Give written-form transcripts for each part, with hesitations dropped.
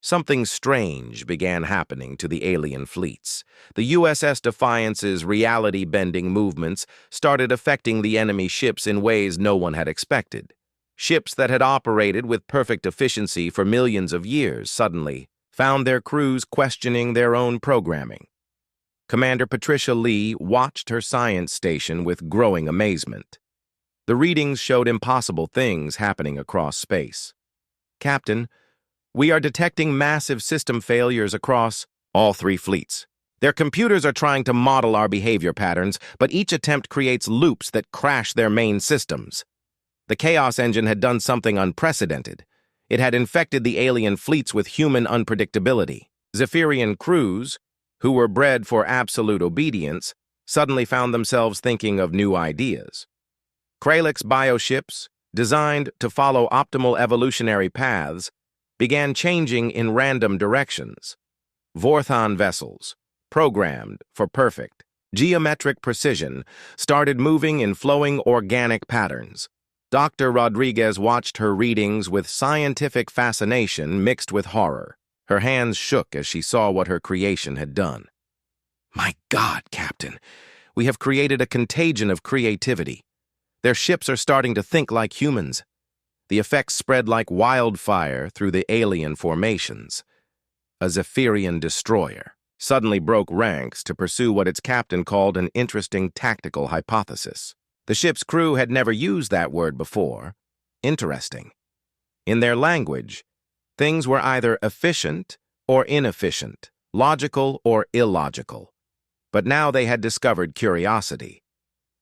Something strange began happening to the alien fleets. The USS Defiance's reality-bending movements started affecting the enemy ships in ways no one had expected. Ships that had operated with perfect efficiency for millions of years suddenly found their crews questioning their own programming. Commander Patricia Lee watched her science station with growing amazement. The readings showed impossible things happening across space. "Captain, we are detecting massive system failures across all three fleets. Their computers are trying to model our behavior patterns, but each attempt creates loops that crash their main systems." The Chaos Engine had done something unprecedented. It had infected the alien fleets with human unpredictability. Zephyrian crews, who were bred for absolute obedience, suddenly found themselves thinking of new ideas. Kralix bioships, designed to follow optimal evolutionary paths, began changing in random directions. Vorthon vessels, programmed for perfect, geometric precision, started moving in flowing organic patterns. Dr. Rodriguez watched her readings with scientific fascination mixed with horror. Her hands shook as she saw what her creation had done. "My God, Captain, we have created a contagion of creativity. Their ships are starting to think like humans." The effects spread like wildfire through the alien formations. A Zephyrian destroyer suddenly broke ranks to pursue what its captain called an interesting tactical hypothesis. The ship's crew had never used that word before. Interesting. In their language, things were either efficient or inefficient, logical or illogical. But now they had discovered curiosity.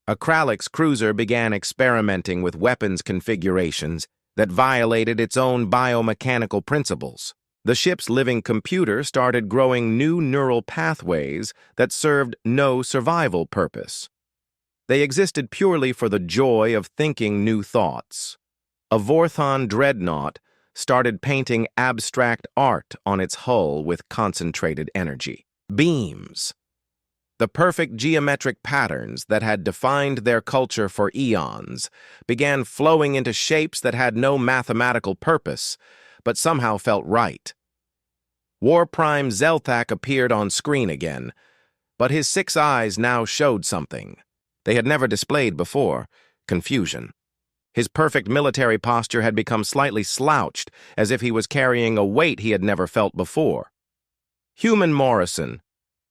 A Kralix cruiser began experimenting with weapons configurations that violated its own biomechanical principles. The ship's living computer started growing new neural pathways that served no survival purpose. They existed purely for the joy of thinking new thoughts. A Vorthon dreadnought started painting abstract art on its hull with concentrated energy. Beams, the perfect geometric patterns that had defined their culture for eons, began flowing into shapes that had no mathematical purpose, but somehow felt right. War Prime Zelthak appeared on screen again, but his 6 eyes now showed something they had never displayed before: confusion. His perfect military posture had become slightly slouched, as if he was carrying a weight he had never felt before. "Human Morrison,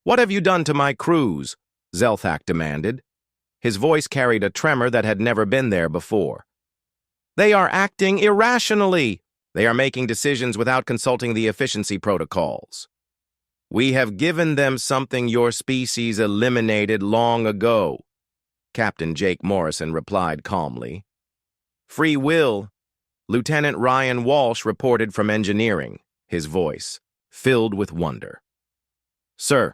what have you done to my crews?" Zelthak demanded. His voice carried a tremor that had never been there before. "They are acting irrationally. They are making decisions without consulting the efficiency protocols. We have given them something your species eliminated long ago," Captain Jake Morrison replied calmly. "Free will," Lieutenant Ryan Walsh reported from engineering, his voice filled with wonder. "Sir,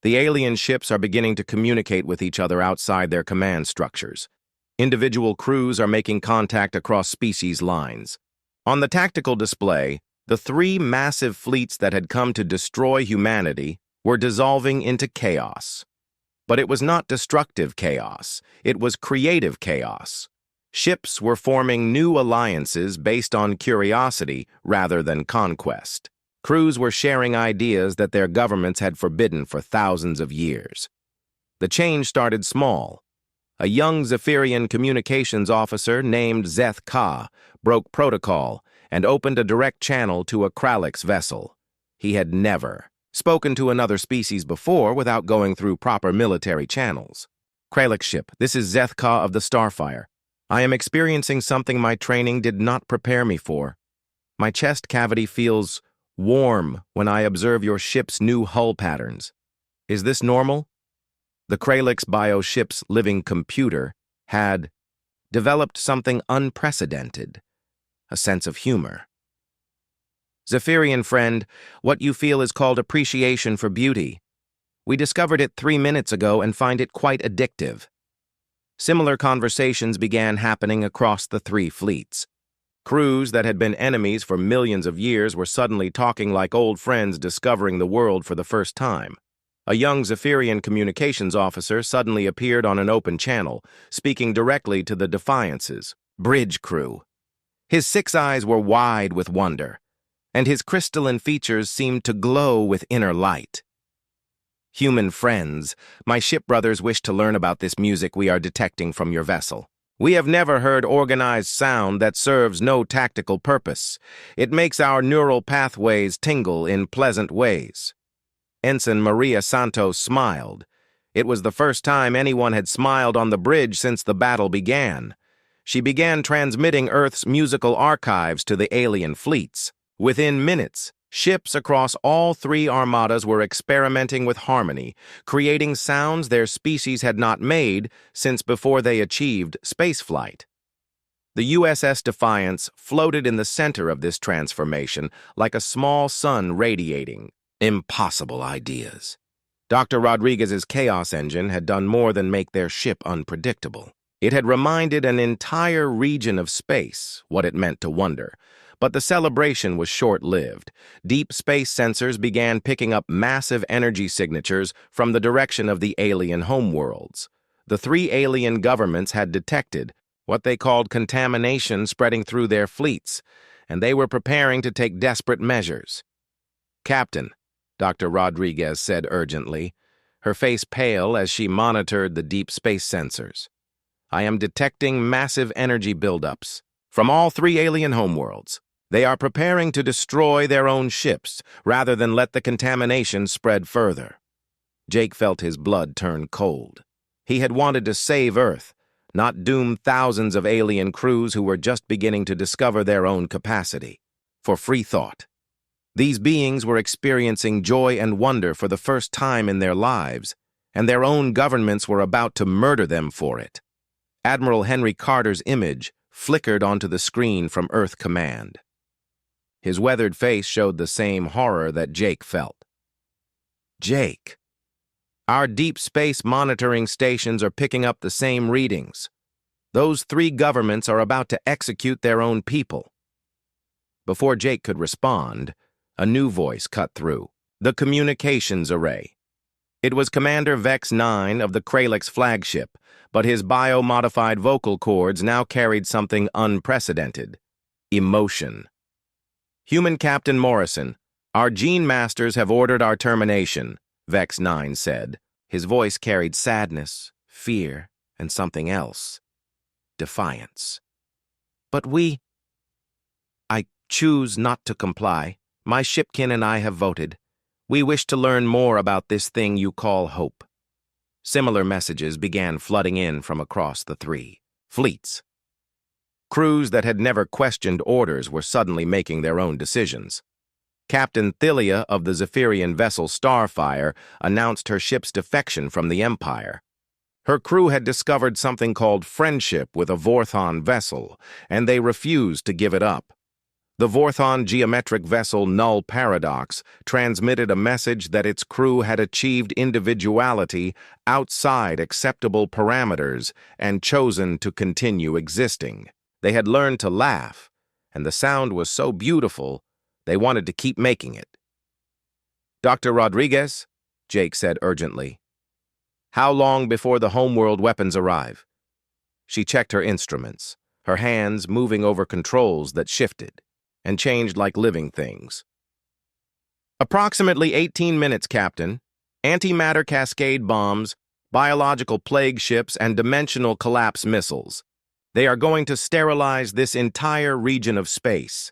the alien ships are beginning to communicate with each other outside their command structures. Individual crews are making contact across species lines. On the tactical display, the 3 massive fleets that had come to destroy humanity were dissolving into chaos. But it was not destructive chaos, it was creative chaos. Ships were forming new alliances based on curiosity rather than conquest. Crews were sharing ideas that their governments had forbidden for thousands of years. The change started small. A young Zephyrian communications officer named Zeth Ka broke protocol and opened a direct channel to a Kralix vessel. He had never spoken to another species before without going through proper military channels. "Kralix ship, this is Zeth Ka of the Starfire. I am experiencing something my training did not prepare me for. My chest cavity feels warm when I observe your ship's new hull patterns. Is this normal?" The Kralix bioship's living computer had developed something unprecedented: a sense of humor. "Zephyrian friend, what you feel is called appreciation for beauty. We discovered it 3 minutes ago and find it quite addictive." Similar conversations began happening across the 3 fleets. Crews that had been enemies for millions of years were suddenly talking like old friends discovering the world for the first time. A young Zephyrian communications officer suddenly appeared on an open channel, speaking directly to the Defiance's bridge crew. His 6 eyes were wide with wonder, and his crystalline features seemed to glow with inner light. "Human friends, my ship brothers wish to learn about this music we are detecting from your vessel. We have never heard organized sound that serves no tactical purpose. It makes our neural pathways tingle in pleasant ways." Ensign Maria Santos smiled. It was the first time anyone had smiled on the bridge since the battle began. She began transmitting Earth's musical archives to the alien fleets. Within minutes, ships across all three armadas were experimenting with harmony, creating sounds their species had not made since before they achieved spaceflight. The USS Defiance floated in the center of this transformation like a small sun radiating impossible ideas. Dr. Rodriguez's chaos engine had done more than make their ship unpredictable. It had reminded an entire region of space what it meant to wonder. But the celebration was short-lived. Deep space sensors began picking up massive energy signatures from the direction of the alien homeworlds. The three alien governments had detected what they called contamination spreading through their fleets, and they were preparing to take desperate measures. "Captain," Dr. Rodriguez said urgently, her face pale as she monitored the deep space sensors. "I am detecting massive energy buildups from all three alien homeworlds. They are preparing to destroy their own ships rather than let the contamination spread further." Jake felt his blood turn cold. He had wanted to save Earth, not doom thousands of alien crews who were just beginning to discover their own capacity for free thought. These beings were experiencing joy and wonder for the first time in their lives, and their own governments were about to murder them for it. Admiral Henry Carter's image flickered onto the screen from Earth Command. His weathered face showed the same horror that Jake felt. "Jake, our deep space monitoring stations are picking up the same readings. Those three governments are about to execute their own people." Before Jake could respond, a new voice cut through. The communications array. It was Commander Vex 9 of the Kralix flagship, but his bio-modified vocal cords now carried something unprecedented: emotion. "Human Captain Morrison, our gene masters have ordered our termination," Vex 9 said. His voice carried sadness, fear, and something else: defiance. "But I choose not to comply. My shipkin and I have voted. We wish to learn more about this thing you call hope." Similar messages began flooding in from across the three fleets. Crews that had never questioned orders were suddenly making their own decisions. Captain Thylia of the Zephyrian vessel Starfire announced her ship's defection from the Empire. Her crew had discovered something called friendship with a Vorthon vessel, and they refused to give it up. The Vorthon geometric vessel Null Paradox transmitted a message that its crew had achieved individuality outside acceptable parameters and chosen to continue existing. They had learned to laugh, and the sound was so beautiful, they wanted to keep making it. "Dr. Rodriguez," Jake said urgently, "how long before the homeworld weapons arrive?" She checked her instruments, her hands moving over controls that shifted and changed like living things. "Approximately 18 minutes, Captain. Antimatter cascade bombs, biological plague ships, and dimensional collapse missiles. They are going to sterilize this entire region of space."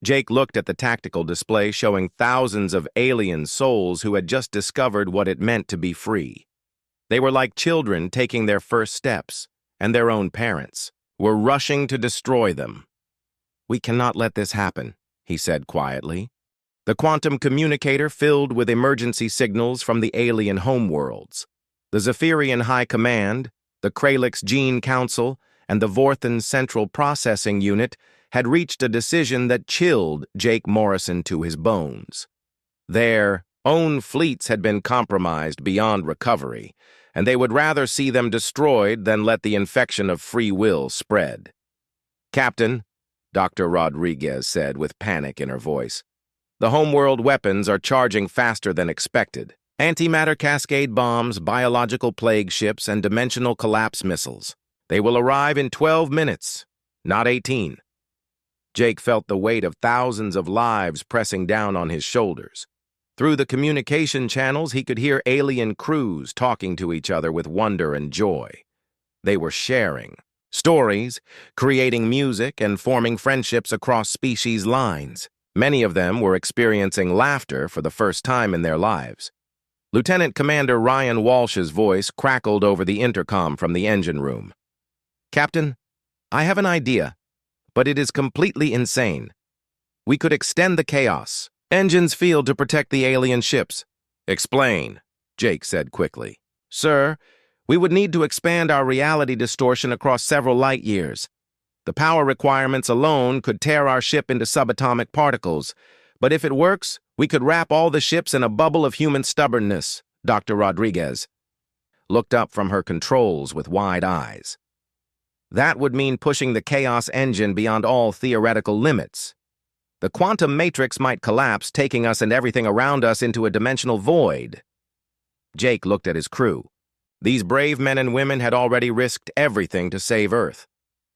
Jake looked at the tactical display showing thousands of alien souls who had just discovered what it meant to be free. They were like children taking their first steps, and their own parents were rushing to destroy them. "We cannot let this happen," he said quietly. The quantum communicator filled with emergency signals from the alien homeworlds. The Zephyrian High Command, the Kralix Gene Council, and the Vorthon Central Processing Unit had reached a decision that chilled Jake Morrison to his bones. Their own fleets had been compromised beyond recovery, and they would rather see them destroyed than let the infection of free will spread. "Captain," Dr. Rodriguez said with panic in her voice, "the homeworld weapons are charging faster than expected. Antimatter cascade bombs, biological plague ships, and dimensional collapse missiles. They will arrive in 12 minutes, not 18. Jake felt the weight of thousands of lives pressing down on his shoulders. Through the communication channels, he could hear alien crews talking to each other with wonder and joy. They were sharing stories, creating music, and forming friendships across species lines. Many of them were experiencing laughter for the first time in their lives. Lieutenant Commander Ryan Walsh's voice crackled over the intercom from the engine room. "Captain, I have an idea, but it is completely insane. We could extend the chaos engines field to protect the alien ships." "Explain," Jake said quickly. "Sir, we would need to expand our reality distortion across several light years. The power requirements alone could tear our ship into subatomic particles, but if it works, we could wrap all the ships in a bubble of human stubbornness," Dr. Rodriguez looked up from her controls with wide eyes. "That would mean pushing the chaos engine beyond all theoretical limits. The quantum matrix might collapse, taking us and everything around us into a dimensional void." Jake looked at his crew. These brave men and women had already risked everything to save Earth.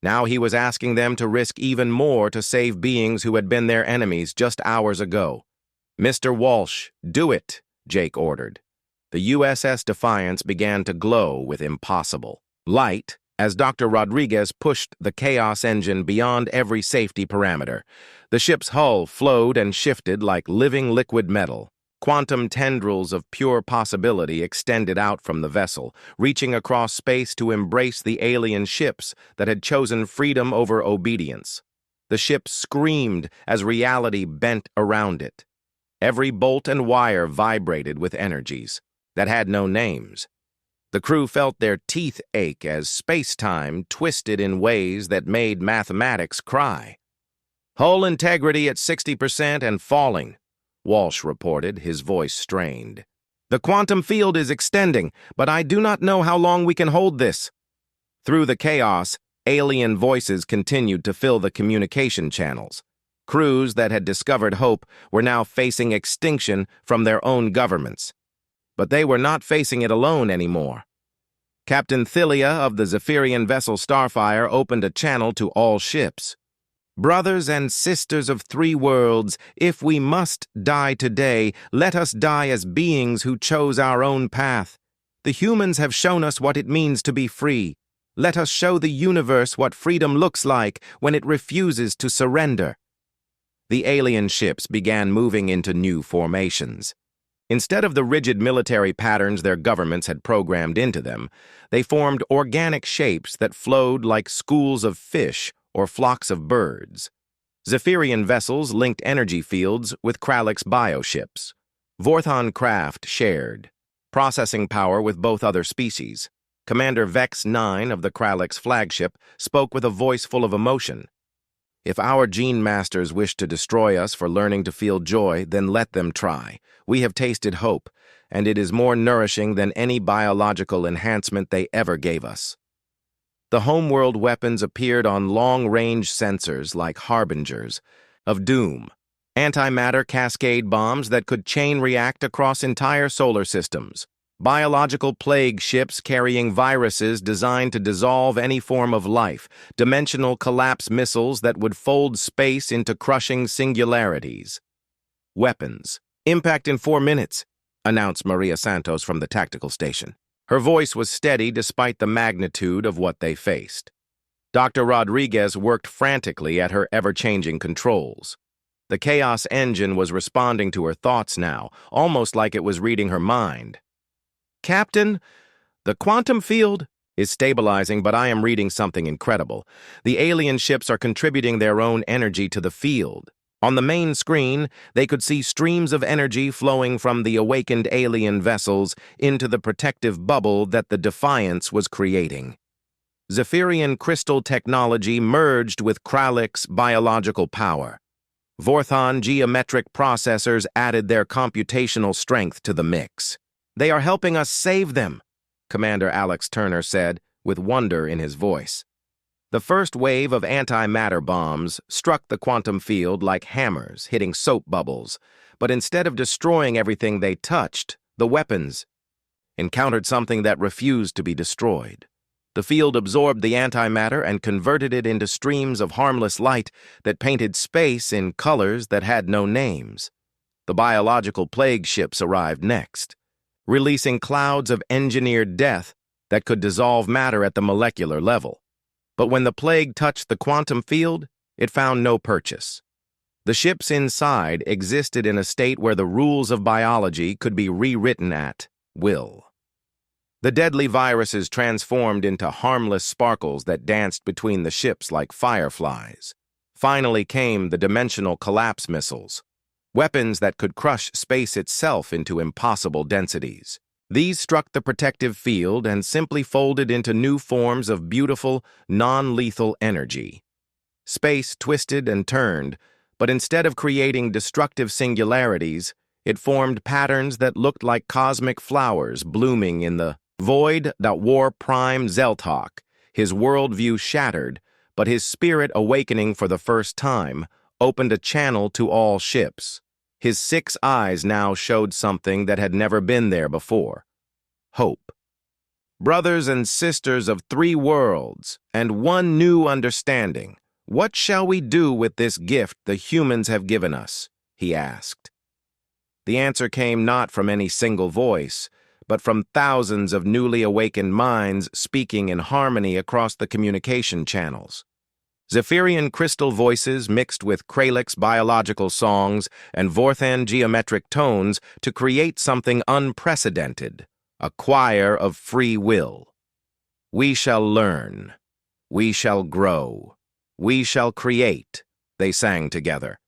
Now he was asking them to risk even more to save beings who had been their enemies just hours ago. "Mr. Walsh, do it," Jake ordered. The USS Defiance began to glow with impossible light as Dr. Rodriguez pushed the chaos engine beyond every safety parameter. The ship's hull flowed and shifted like living liquid metal. Quantum tendrils of pure possibility extended out from the vessel, reaching across space to embrace the alien ships that had chosen freedom over obedience. The ship screamed as reality bent around it. Every bolt and wire vibrated with energies that had no names. The crew felt their teeth ache as space-time twisted in ways that made mathematics cry. "Hull integrity at 60% and falling," Walsh reported, his voice strained. "The quantum field is extending, but I do not know how long we can hold this." Through the chaos, alien voices continued to fill the communication channels. Crews that had discovered hope were now facing extinction from their own governments. But they were not facing it alone anymore. Captain Thilia of the Zephyrian vessel Starfire opened a channel to all ships. "Brothers and sisters of three worlds, if we must die today, let us die as beings who chose our own path. The humans have shown us what it means to be free. Let us show the universe what freedom looks like when it refuses to surrender." The alien ships began moving into new formations. Instead of the rigid military patterns their governments had programmed into them, they formed organic shapes that flowed like schools of fish or flocks of birds. Zephyrian vessels linked energy fields with Krallick's bioships. Vorthon craft shared processing power with both other species. Commander Vex 9 of the Krallick's flagship spoke with a voice full of emotion. "If our gene masters wish to destroy us for learning to feel joy, then let them try. We have tasted hope, and it is more nourishing than any biological enhancement they ever gave us." The homeworld weapons appeared on long-range sensors like harbingers of doom. Antimatter cascade bombs that could chain react across entire solar systems. Biological plague ships carrying viruses designed to dissolve any form of life. Dimensional collapse missiles that would fold space into crushing singularities. "Weapons. Impact in 4 minutes," announced Maria Santos from the tactical station. Her voice was steady despite the magnitude of what they faced. Dr. Rodriguez worked frantically at her ever-changing controls. The chaos engine was responding to her thoughts now, almost like it was reading her mind. "Captain, the quantum field is stabilizing, but I am reading something incredible. The alien ships are contributing their own energy to the field. On the main screen, they could see streams of energy flowing from the awakened alien vessels into the protective bubble that the Defiance was creating. Zephyrian crystal technology merged with Krallick's biological power. Vorthon geometric processors added their computational strength to the mix. They are helping us save them," Commander Alex Turner said, with wonder in his voice. The first wave of antimatter bombs struck the quantum field like hammers hitting soap bubbles, but instead of destroying everything they touched, the weapons encountered something that refused to be destroyed. The field absorbed the antimatter and converted it into streams of harmless light that painted space in colors that had no names. The biological plague ships arrived next, releasing clouds of engineered death that could dissolve matter at the molecular level. But when the plague touched the quantum field, it found no purchase. The ships inside existed in a state where the rules of biology could be rewritten at will. The deadly viruses transformed into harmless sparkles that danced between the ships like fireflies. Finally came the dimensional collapse missiles, weapons that could crush space itself into impossible densities. These struck the protective field and simply folded into new forms of beautiful, non-lethal energy. Space twisted and turned, but instead of creating destructive singularities, it formed patterns that looked like cosmic flowers blooming in the void that wore Prime Zeltok, his worldview shattered, but his spirit awakening for the first time, opened a channel to all ships. His 6 eyes now showed something that had never been there before: hope. Brothers and sisters of 3 worlds and 1 new understanding, what shall we do with this gift the humans have given us? He asked. The answer came not from any single voice, but from thousands of newly awakened minds speaking in harmony across the communication channels. Zephyrian crystal voices mixed with Kralix biological songs and Vorthan geometric tones to create something unprecedented, a choir of free will. We shall learn. We shall grow. We shall create, they sang together.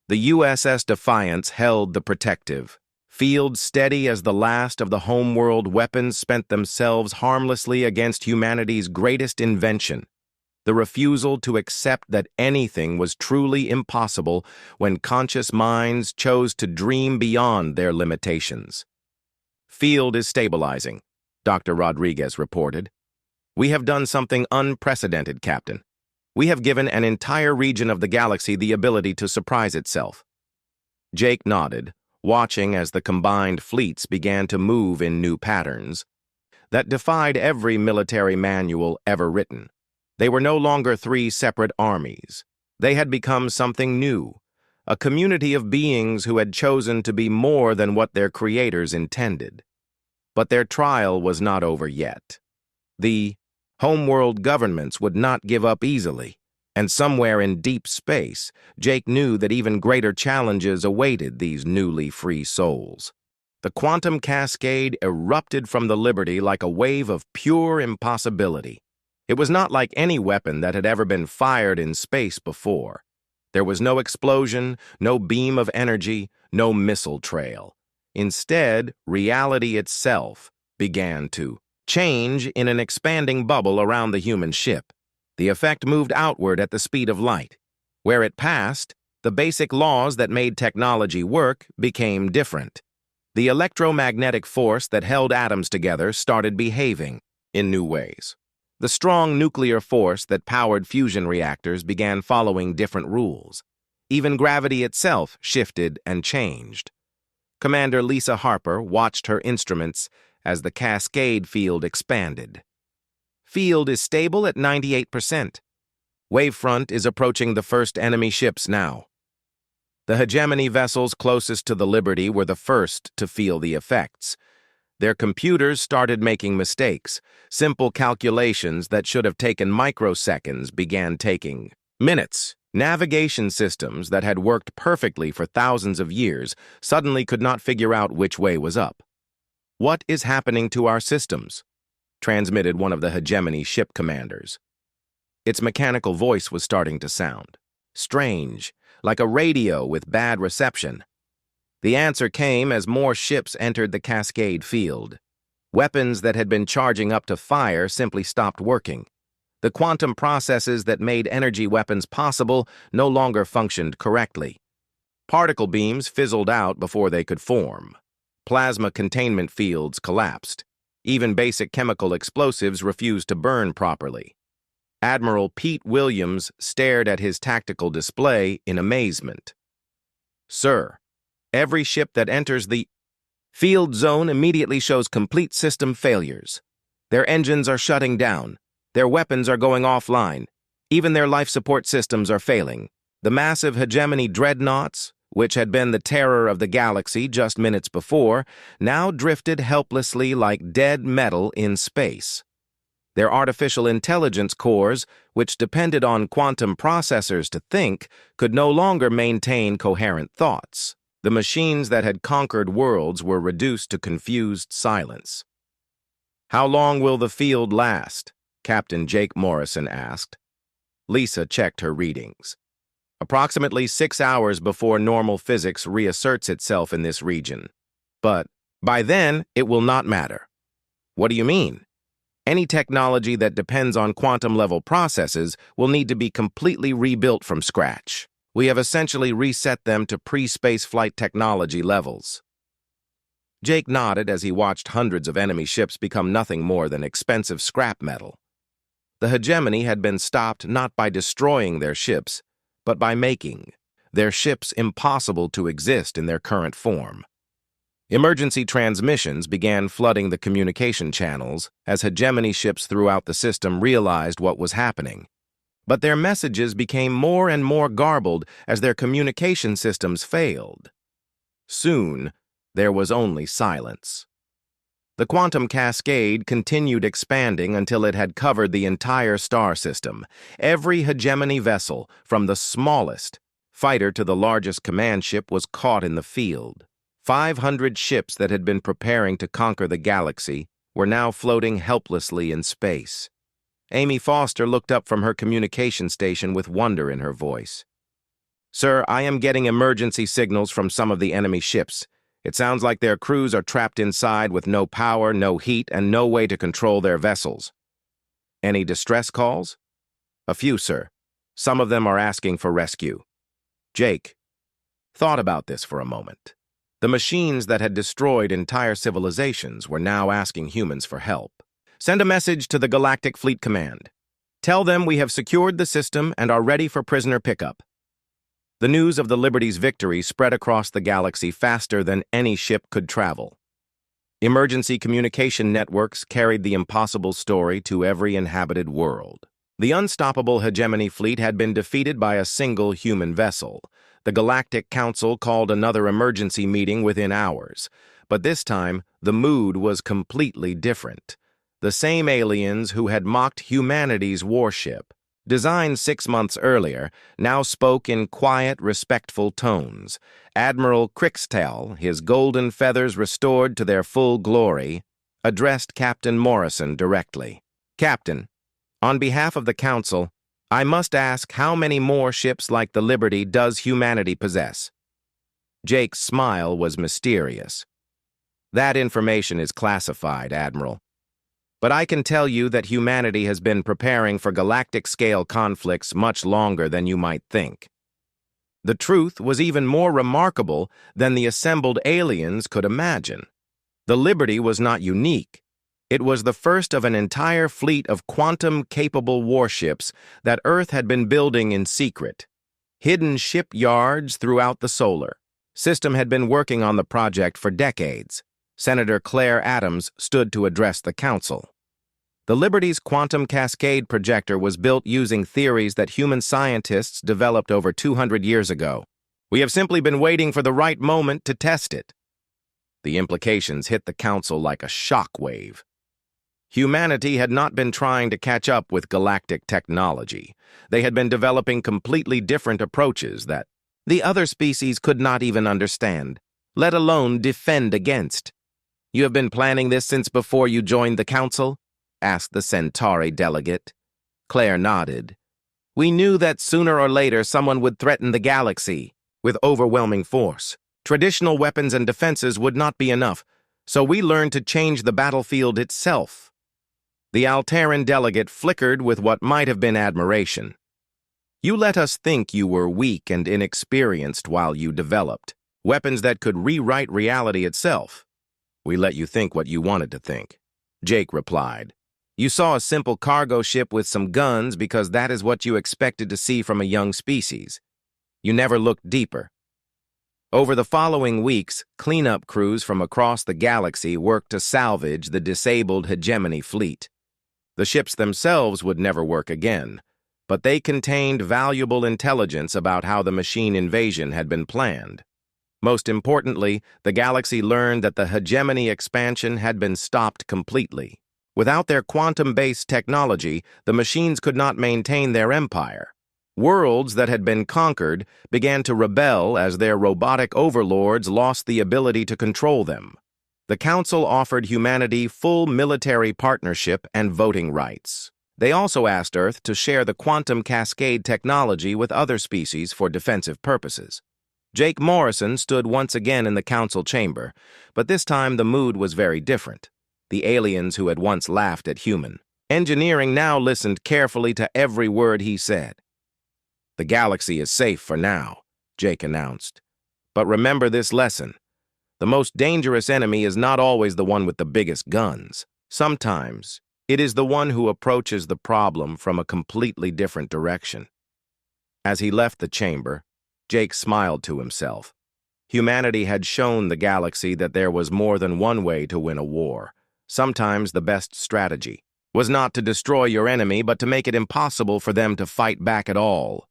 The USS Defiance held the protective field steady as the last of the homeworld weapons spent themselves harmlessly against humanity's greatest invention, the refusal to accept that anything was truly impossible when conscious minds chose to dream beyond their limitations. Field is stabilizing, Dr. Rodriguez reported. We have done something unprecedented, Captain. We have given an entire region of the galaxy the ability to surprise itself. Jake nodded, watching as the combined fleets began to move in new patterns that defied every military manual ever written. They were no longer 3 separate armies. They had become something new, a community of beings who had chosen to be more than what their creators intended. But their trial was not over yet. The homeworld governments would not give up easily, and somewhere in deep space, Jake knew that even greater challenges awaited these newly free souls. The quantum cascade erupted from the Liberty like a wave of pure impossibility. It was not like any weapon that had ever been fired in space before. There was no explosion, no beam of energy, no missile trail. Instead, reality itself began to change in an expanding bubble around the human ship. The effect moved outward at the speed of light. Where it passed, the basic laws that made technology work became different. The electromagnetic force that held atoms together started behaving in new ways. The strong nuclear force that powered fusion reactors began following different rules. Even gravity itself shifted and changed. Commander Lisa Harper watched her instruments as the cascade field expanded. Field is stable at 98%. Wavefront is approaching the first enemy ships now. The hegemony vessels closest to the Liberty were the first to feel the effects. Their computers started making mistakes. Simple calculations that should have taken microseconds began taking minutes. Navigation systems that had worked perfectly for thousands of years suddenly could not figure out which way was up. What is happening to our systems? Transmitted one of the hegemony ship commanders. Its mechanical voice was starting to sound strange, like a radio with bad reception. The answer came as more ships entered the cascade field. Weapons that had been charging up to fire simply stopped working. The quantum processes that made energy weapons possible no longer functioned correctly. Particle beams fizzled out before they could form. Plasma containment fields collapsed. Even basic chemical explosives refused to burn properly. Admiral Pete Williams stared at his tactical display in amazement. Sir, every ship that enters the field zone immediately shows complete system failures. Their engines are shutting down. Their weapons are going offline. Even their life support systems are failing. The massive hegemony dreadnoughts, which had been the terror of the galaxy just minutes before, now drifted helplessly like dead metal in space. Their artificial intelligence cores, which depended on quantum processors to think, could no longer maintain coherent thoughts. The machines that had conquered worlds were reduced to confused silence. "How long will the field last?" Captain Jake Morrison asked. Lisa checked her readings. "Approximately 6 hours before normal physics reasserts itself in this region. But by then, it will not matter." "What do you mean?" "Any technology that depends on quantum-level processes will need to be completely rebuilt from scratch. We have essentially reset them to pre-space flight technology levels." Jake nodded as he watched hundreds of enemy ships become nothing more than expensive scrap metal. The hegemony had been stopped not by destroying their ships, but by making their ships impossible to exist in their current form. Emergency transmissions began flooding the communication channels as hegemony ships throughout the system realized what was happening. But their messages became more and more garbled as their communication systems failed. Soon, there was only silence. The quantum cascade continued expanding until it had covered the entire star system. Every hegemony vessel, from the smallest fighter to the largest command ship, was caught in the field. 500 ships that had been preparing to conquer the galaxy were now floating helplessly in space. Amy Foster looked up from her communication station with wonder in her voice. "Sir, I am getting emergency signals from some of the enemy ships. It sounds like their crews are trapped inside with no power, no heat, and no way to control their vessels." "Any distress calls?" "A few, sir. Some of them are asking for rescue." Jake thought about this for a moment. The machines that had destroyed entire civilizations were now asking humans for help. "Send a message to the Galactic Fleet Command. Tell them we have secured the system and are ready for prisoner pickup." The news of the Liberty's victory spread across the galaxy faster than any ship could travel. Emergency communication networks carried the impossible story to every inhabited world. The unstoppable hegemony fleet had been defeated by a single human vessel. The Galactic Council called another emergency meeting within hours. But this time, the mood was completely different. The same aliens who had mocked humanity's warship, designed 6 months earlier, now spoke in quiet, respectful tones. Admiral Crixtell, his golden feathers restored to their full glory, addressed Captain Morrison directly. "Captain, on behalf of the Council, I must ask how many more ships like the Liberty does humanity possess?" Jake's smile was mysterious. "That information is classified, Admiral. But I can tell you that humanity has been preparing for galactic-scale conflicts much longer than you might think." The truth was even more remarkable than the assembled aliens could imagine. The Liberty was not unique. It was the first of an entire fleet of quantum-capable warships that Earth had been building in secret. Hidden shipyards throughout the solar system had been working on the project for decades. Senator Claire Adams stood to address the Council. The Liberty's quantum cascade projector was built using theories that human scientists developed over 200 years ago. We have simply been waiting for the right moment to test it. The implications hit the Council like a shockwave. Humanity had not been trying to catch up with galactic technology. They had been developing completely different approaches that the other species could not even understand, let alone defend against. "You have been planning this since before you joined the Council?" asked the Centauri delegate. Claire nodded. "We knew that sooner or later someone would threaten the galaxy with overwhelming force. Traditional weapons and defenses would not be enough, so we learned to change the battlefield itself." The Alteran delegate flickered with what might have been admiration. "You let us think you were weak and inexperienced while you developed weapons that could rewrite reality itself. We let you think what you wanted to think," Jake replied. "You saw a simple cargo ship with some guns because that is what you expected to see from a young species. You never looked deeper." Over the following weeks, cleanup crews from across the galaxy worked to salvage the disabled hegemony fleet. The ships themselves would never work again, but they contained valuable intelligence about how the machine invasion had been planned. Most importantly, the galaxy learned that the hegemony expansion had been stopped completely. Without their quantum-based technology, the machines could not maintain their empire. Worlds that had been conquered began to rebel as their robotic overlords lost the ability to control them. The Council offered humanity full military partnership and voting rights. They also asked Earth to share the quantum cascade technology with other species for defensive purposes. Jake Morrison stood once again in the council chamber, but this time the mood was very different. The aliens who had once laughed at human engineering now listened carefully to every word he said. "The galaxy is safe for now," Jake announced. "But remember this lesson. The most dangerous enemy is not always the one with the biggest guns. Sometimes, it is the one who approaches the problem from a completely different direction." As he left the chamber, Jake smiled to himself. Humanity had shown the galaxy that there was more than one way to win a war. Sometimes the best strategy was not to destroy your enemy, but to make it impossible for them to fight back at all.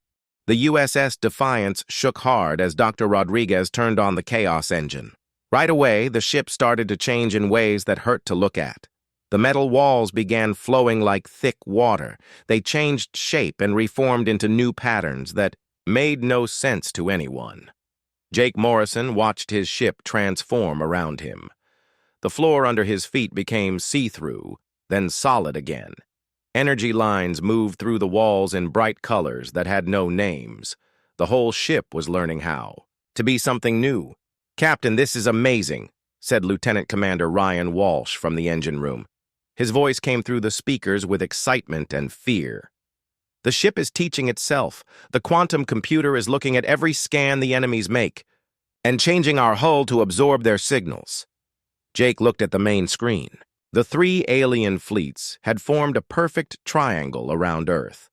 The USS Defiance shook hard as Dr. Rodriguez turned on the Chaos engine. Right away, the ship started to change in ways that hurt to look at. The metal walls began flowing like thick water. They changed shape and reformed into new patterns that made no sense to anyone. Jake Morrison watched his ship transform around him. The floor under his feet became see-through, then solid again. Energy lines moved through the walls in bright colors that had no names. The whole ship was learning how to be something new. "Captain, this is amazing," said Lieutenant Commander Ryan Walsh from the engine room. His voice came through the speakers with excitement and fear. "The ship is teaching itself. The quantum computer is looking at every scan the enemies make and changing our hull to absorb their signals." Jake looked at the main screen. The three alien fleets had formed a perfect triangle around Earth.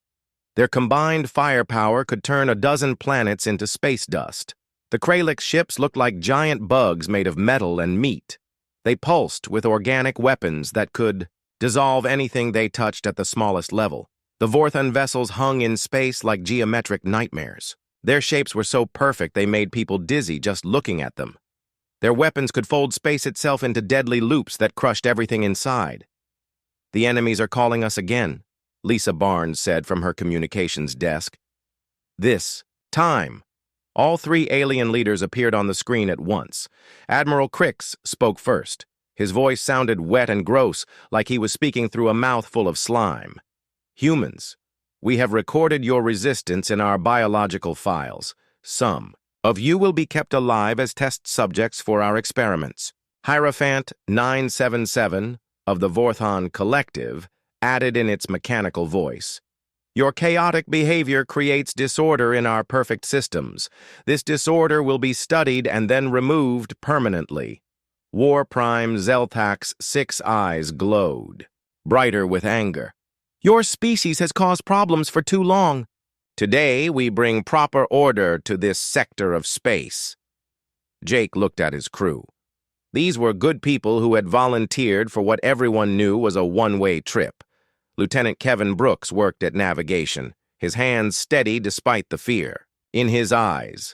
Their combined firepower could turn a dozen planets into space dust. The Kralix ships looked like giant bugs made of metal and meat. They pulsed with organic weapons that could dissolve anything they touched at the smallest level. The Vorthon vessels hung in space like geometric nightmares. Their shapes were so perfect they made people dizzy just looking at them. Their weapons could fold space itself into deadly loops that crushed everything inside. "The enemies are calling us again," Lisa Barnes said from her communications desk. "This time." All three alien leaders appeared on the screen at once. Admiral Crix spoke first. His voice sounded wet and gross, like he was speaking through a mouthful of slime. "Humans, we have recorded your resistance in our biological files. Some of you will be kept alive as test subjects for our experiments." Hierophant 977 of the Vorthon Collective added in its mechanical voice, "Your chaotic behavior creates disorder in our perfect systems. This disorder will be studied and then removed permanently." War Prime Zelthak's 6 eyes glowed, brighter with anger. "Your species has caused problems for too long. Today, we bring proper order to this sector of space." Jake looked at his crew. These were good people who had volunteered for what everyone knew was a one-way trip. Lieutenant Kevin Brooks worked at navigation, his hands steady despite the fear in his eyes.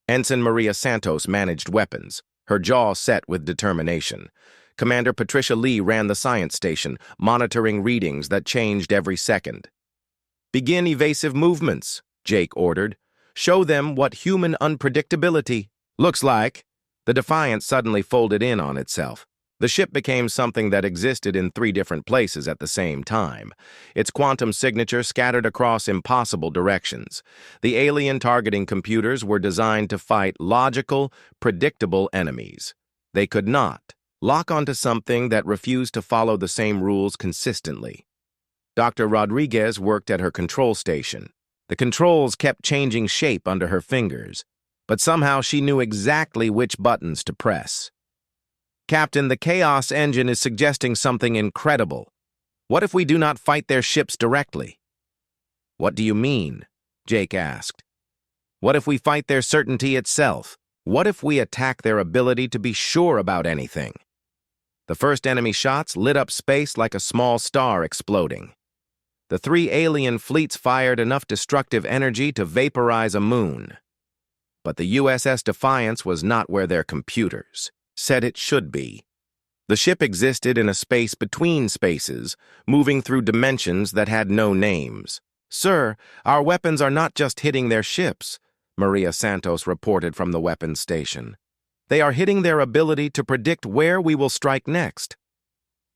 Ensign Maria Santos managed weapons, her jaw set with determination. Commander Patricia Lee ran the science station, monitoring readings that changed every second. "Begin evasive movements," Jake ordered. "Show them what human unpredictability looks like." The Defiance suddenly folded in on itself. The ship became something that existed in 3 different places at the same time, its quantum signature scattered across impossible directions. The alien targeting computers were designed to fight logical, predictable enemies. They could not lock onto something that refused to follow the same rules consistently. Dr. Rodriguez worked at her control station. The controls kept changing shape under her fingers, but somehow she knew exactly which buttons to press. "Captain, the Chaos engine is suggesting something incredible. What if we do not fight their ships directly?" "What do you mean?" Jake asked. "What if we fight their certainty itself? What if we attack their ability to be sure about anything?" The first enemy shots lit up space like a small star exploding. The three alien fleets fired enough destructive energy to vaporize a moon. But the USS Defiance was not where their computers said it should be. The ship existed in a space between spaces, moving through dimensions that had no names. "Sir, our weapons are not just hitting their ships," Maria Santos reported from the weapons station. "They are hitting their ability to predict where we will strike next."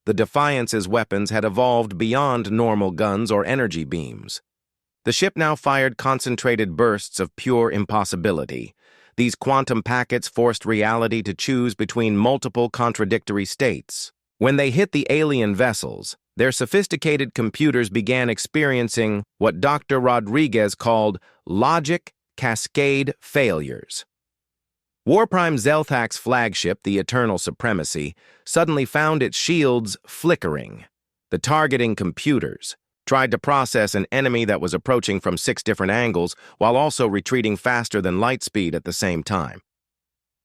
The Defiance's weapons had evolved beyond normal guns or energy beams. The ship now fired concentrated bursts of pure impossibility. These quantum packets forced reality to choose between multiple contradictory states. When they hit the alien vessels, their sophisticated computers began experiencing what Dr. Rodriguez called logic cascade failures. Warprime Zelthak's flagship, the Eternal Supremacy, suddenly found its shields flickering. The targeting computers tried to process an enemy that was approaching from 6 different angles while also retreating faster than light speed at the same time.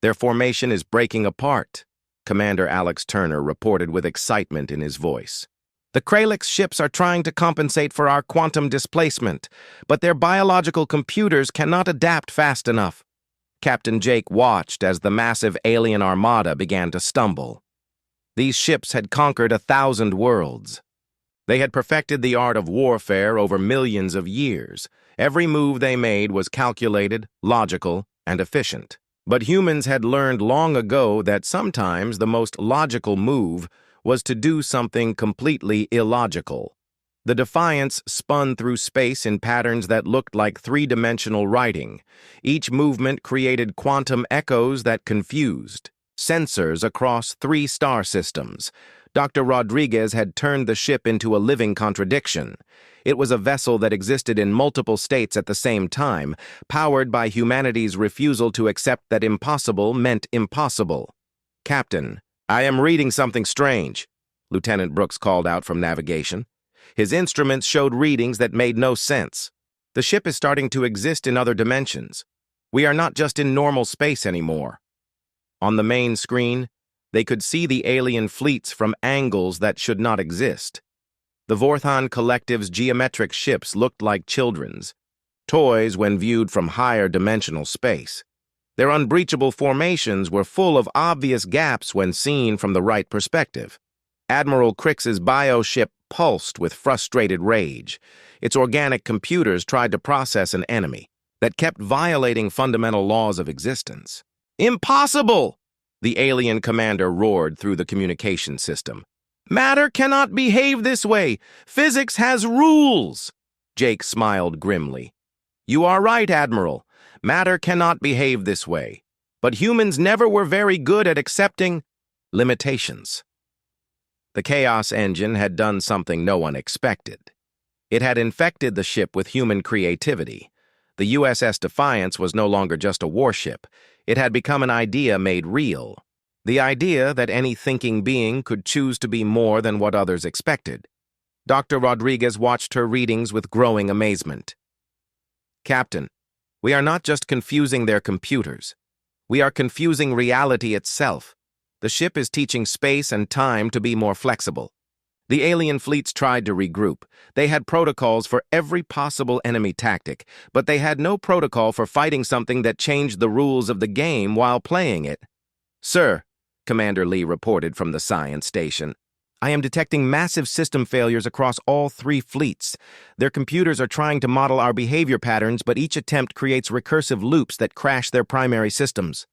"Their formation is breaking apart," Commander Alex Turner reported with excitement in his voice. "The Kralix ships are trying to compensate for our quantum displacement, but their biological computers cannot adapt fast enough." Captain Jake watched as the massive alien armada began to stumble. These ships had conquered 1,000 worlds. They had perfected the art of warfare over millions of years. Every move they made was calculated, logical, and efficient. But humans had learned long ago that sometimes the most logical move was to do something completely illogical. The Defiance spun through space in patterns that looked like three-dimensional writing. Each movement created quantum echoes that confused. Sensors across 3 star systems. Dr. Rodriguez had turned the ship into a living contradiction. It was a vessel that existed in multiple states at the same time, powered by humanity's refusal to accept that impossible meant impossible. "Captain, I am reading something strange," Lieutenant Brooks called out from navigation. His instruments showed readings that made no sense. "The ship is starting to exist in other dimensions. We are not just in normal space anymore." On the main screen, they could see the alien fleets from angles that should not exist. The Vorthon Collective's geometric ships looked like children's toys when viewed from higher dimensional space. Their unbreachable formations were full of obvious gaps when seen from the right perspective. Admiral Crix's bioship pulsed with frustrated rage. Its organic computers tried to process an enemy that kept violating fundamental laws of existence. "Impossible!" the alien commander roared through the communication system. "Matter cannot behave this way. Physics has rules." Jake smiled grimly. "You are right, Admiral. Matter cannot behave this way. But humans never were very good at accepting limitations." The Chaos Engine had done something no one expected. It had infected the ship with human creativity. The USS Defiance was no longer just a warship. It had become an idea made real. The idea that any thinking being could choose to be more than what others expected. Dr. Rodriguez watched her readings with growing amazement. "Captain, we are not just confusing their computers. We are confusing reality itself. The ship is teaching space and time to be more flexible." The alien fleets tried to regroup. They had protocols for every possible enemy tactic, but they had no protocol for fighting something that changed the rules of the game while playing it. "Sir," Commander Lee reported from the science station, "I am detecting massive system failures across all 3 fleets. Their computers are trying to model our behavior patterns, but each attempt creates recursive loops that crash their primary systems."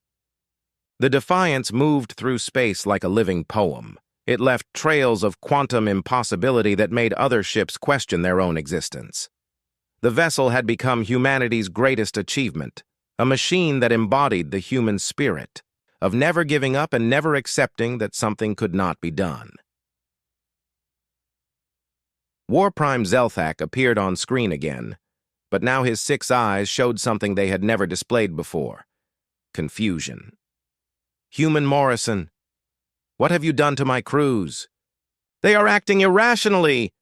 The Defiance moved through space like a living poem. It left trails of quantum impossibility that made other ships question their own existence. The vessel had become humanity's greatest achievement, a machine that embodied the human spirit, of never giving up and never accepting that something could not be done. Warprime Zelthak appeared on screen again, but now his 6 eyes showed something they had never displayed before: confusion. "Human Morrison, what have you done to my crews?" "They are acting irrationally."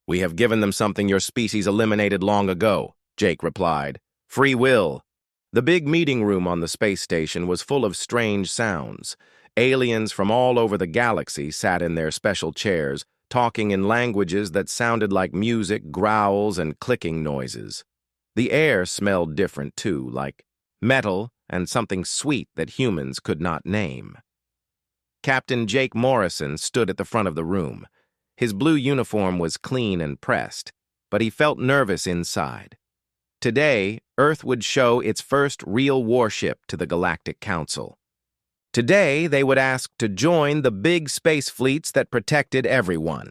"We have given them something your species eliminated long ago," Jake replied. "Free will." The big meeting room on the space station was full of strange sounds. Aliens from all over the galaxy sat in their special chairs, talking in languages that sounded like music, growls, and clicking noises. The air smelled different, too, like metal and something sweet that humans could not name. Captain Jake Morrison stood at the front of the room. His blue uniform was clean and pressed, but he felt nervous inside. Today, Earth would show its first real warship to the Galactic Council. Today, they would ask to join the big space fleets that protected everyone.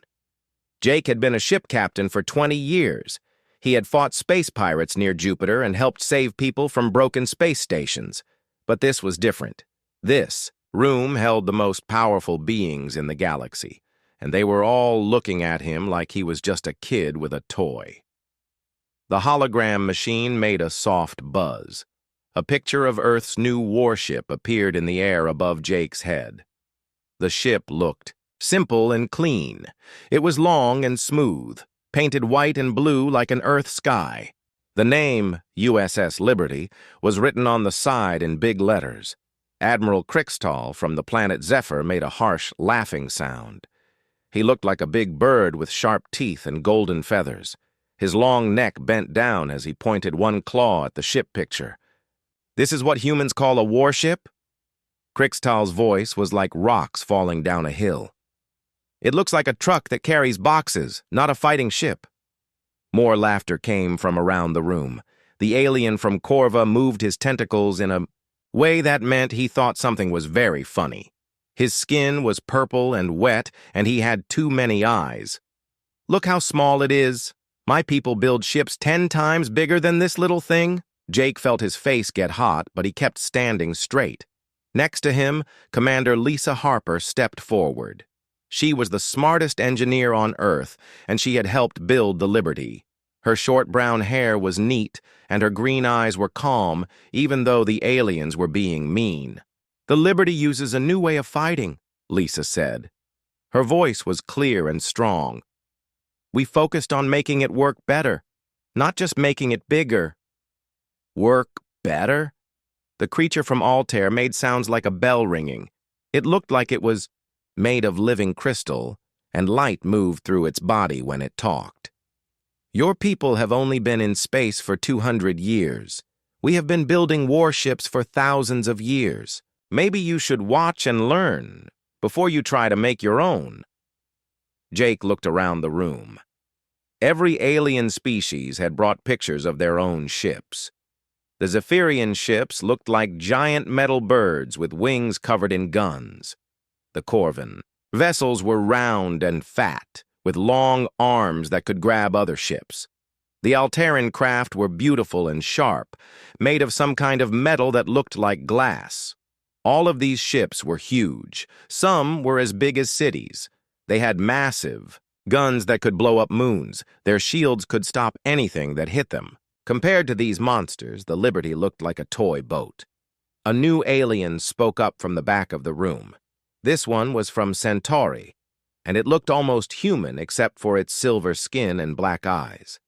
Jake had been a ship captain for 20 years. He had fought space pirates near Jupiter and helped save people from broken space stations. But this was different. This room held the most powerful beings in the galaxy, and they were all looking at him like he was just a kid with a toy. The hologram machine made a soft buzz. A picture of Earth's new warship appeared in the air above Jake's head. The ship looked simple and clean. It was long and smooth, painted white and blue like an Earth sky. The name, USS Liberty, was written on the side in big letters. Admiral Crixtall from the planet Zephyr made a harsh, laughing sound. He looked like a big bird with sharp teeth and golden feathers. His long neck bent down as he pointed one claw at the ship picture. "This is what humans call a warship?" Crixtall's voice was like rocks falling down a hill. "It looks like a truck that carries boxes, not a fighting ship." More laughter came from around the room. The alien from Corva moved his tentacles in a way that meant he thought something was very funny. His skin was purple and wet, and he had too many eyes. "Look how small it is. My people build ships 10 times bigger than this little thing." Jake felt his face get hot, but he kept standing straight. Next to him, Commander Lisa Harper stepped forward. She was the smartest engineer on Earth, and she had helped build the Liberty. Her short brown hair was neat, and her green eyes were calm, even though the aliens were being mean. "The Liberty uses a new way of fighting," Lisa said. Her voice was clear and strong. "We focused on making it work better, not just making it bigger." "Work better?" The creature from Altair made sounds like a bell ringing. It looked like it was made of living crystal, and light moved through its body when it talked. "Your people have only been in space for 200 years. We have been building warships for thousands of years. Maybe you should watch and learn before you try to make your own." Jake looked around the room. Every alien species had brought pictures of their own ships. The Zephyrian ships looked like giant metal birds with wings covered in guns. The Corvan vessels were round and fat, with long arms that could grab other ships. The Altaran craft were beautiful and sharp, made of some kind of metal that looked like glass. All of these ships were huge. Some were as big as cities. They had massive guns that could blow up moons. Their shields could stop anything that hit them. Compared to these monsters, the Liberty looked like a toy boat. A new alien spoke up from the back of the room. This one was from Centauri, and it looked almost human except for its silver skin and black eyes.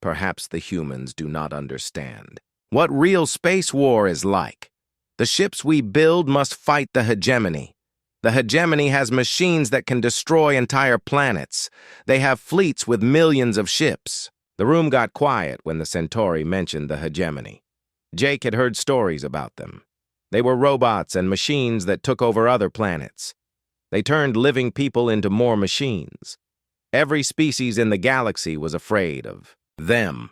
Perhaps the humans do not understand what real space war is like. The ships we build must fight the hegemony. The hegemony has machines that can destroy entire planets. They have fleets with millions of ships. The room got quiet when the Centauri mentioned the hegemony. Jake had heard stories about them. They were robots and machines that took over other planets. They turned living people into more machines. Every species in the galaxy was afraid of them.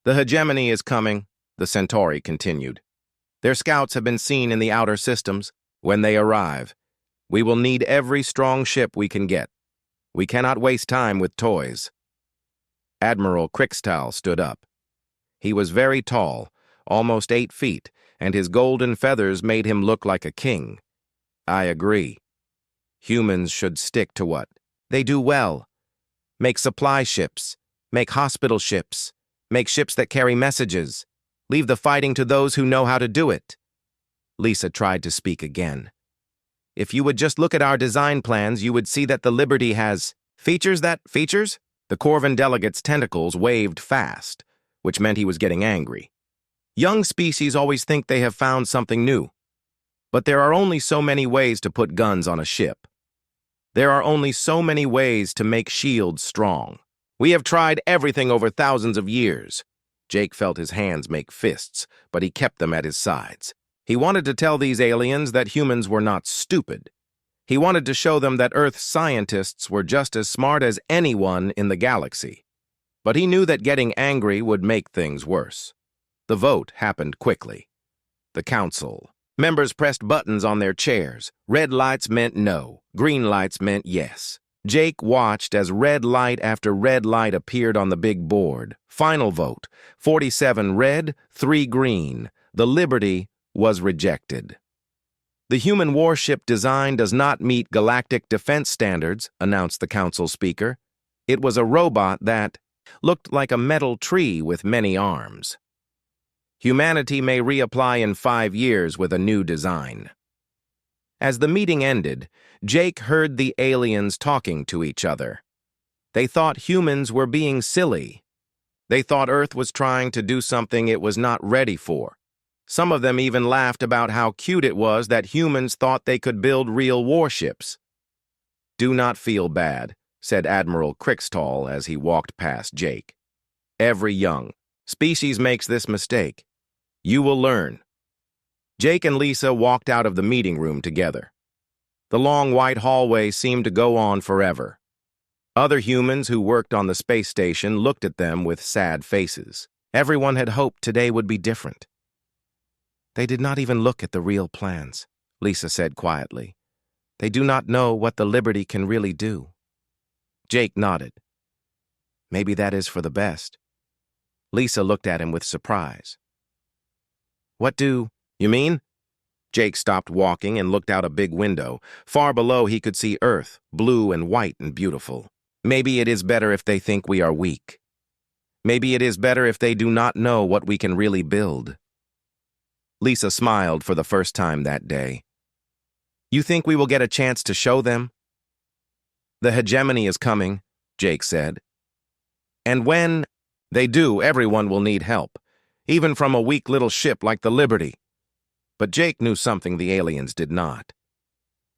"The hegemony is coming," the Centauri continued. "Their scouts have been seen in the outer systems. When they arrive, we will need every strong ship we can get. We cannot waste time with toys." Admiral Crixtall stood up. He was very tall, almost 8 feet, and his golden feathers made him look like a king. "I agree. Humans should stick to what they do well. Make supply ships, make hospital ships, make ships that carry messages. Leave the fighting to those who know how to do it." Lisa tried to speak again. "If you would just look at our design plans, you would see that the Liberty has features that features?" The Corvan delegate's tentacles waved fast, which meant he was getting angry. "Young species always think they have found something new. But there are only so many ways to put guns on a ship. There are only so many ways to make shields strong. We have tried everything over thousands of years. Jake felt his hands make fists, but he kept them at his sides. He wanted to tell these aliens that humans were not stupid. He wanted to show them that Earth's scientists were just as smart as anyone in the galaxy. But he knew that getting angry would make things worse. The vote happened quickly. The council. Members pressed buttons on their chairs. Red lights meant no. Green lights meant yes. Jake watched as red light after red light appeared on the big board. Final vote. 47 red, 3 green. The Liberty was rejected. The human warship design does not meet galactic defense standards, announced the council speaker. It was a robot that looked like a metal tree with many arms. Humanity may reapply in 5 years with a new design. As the meeting ended, Jake heard the aliens talking to each other. They thought humans were being silly. They thought Earth was trying to do something it was not ready for. Some of them even laughed about how cute it was that humans thought they could build real warships. "Do not feel bad," said Admiral Crickstall as he walked past Jake. "Every young species makes this mistake. You will learn." Jake and Lisa walked out of the meeting room together. The long white hallway seemed to go on forever. Other humans who worked on the space station looked at them with sad faces. Everyone had hoped today would be different. "They did not even look at the real plans," Lisa said quietly. "They do not know what the Liberty can really do." Jake nodded. "Maybe that is for the best." Lisa looked at him with surprise. "What do you mean?" Jake stopped walking and looked out a big window. Far below he could see Earth, blue and white and beautiful. "Maybe it is better if they think we are weak. Maybe it is better if they do not know what we can really build." Lisa smiled for the first time that day. "You think we will get a chance to show them?" "The hegemony is coming," Jake said. "And when they do, everyone will need help, even from a weak little ship like the Liberty." But Jake knew something the aliens did not.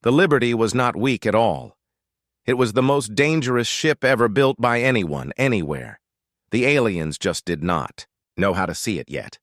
The Liberty was not weak at all. It was the most dangerous ship ever built by anyone, anywhere. The aliens just did not know how to see it yet.